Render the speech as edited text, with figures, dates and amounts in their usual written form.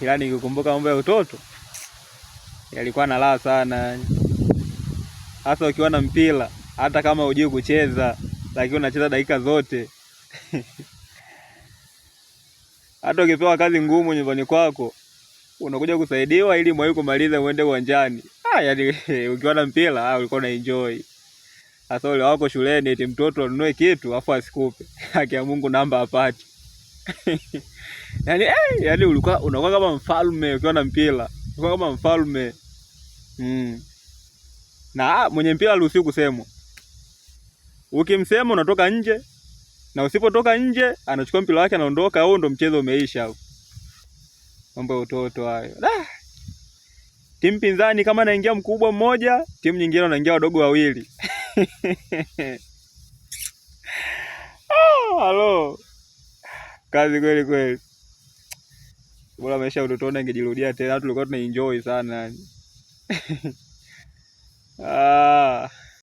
Ila nikikumbuka mambo ya utoto yalikuwa na raha sana. Hasa ukiwa na mpira, hata kama hujui kucheza, lakini unacheza dakika zote. Hata ukipewa kazi ngumu nyumbani kwako, unakuja kusaidiwa ili mwahi kumaliza uende uwanjani. Yaani ukiwa na mpira, ulikuwa unaenjoy. Hasa ule wako shuleni eti mtoto anunue kitu afu asikupe. Haki ya Mungu namba hapati. Yaani unakuwa kama mfalme ukiwa na mpira. Unakuwa kama mfalme. Na mwenye mpira haruhusiwi kusemwa. Ukimsema unatoka nje, na usipotoka nje anachukua mpira wake anaondoka, au ndo mchezo umeisha hapo. Mambo ya utoto hayo. Timu pinzani kama anaingia mkubwa mmoja, timu nyingine wanaingia wadogo wawili. Halo. Kazi kweli kweli. Bora maisha utotoni angejirudia tena, tulikuwa tunaenjoy sana yani.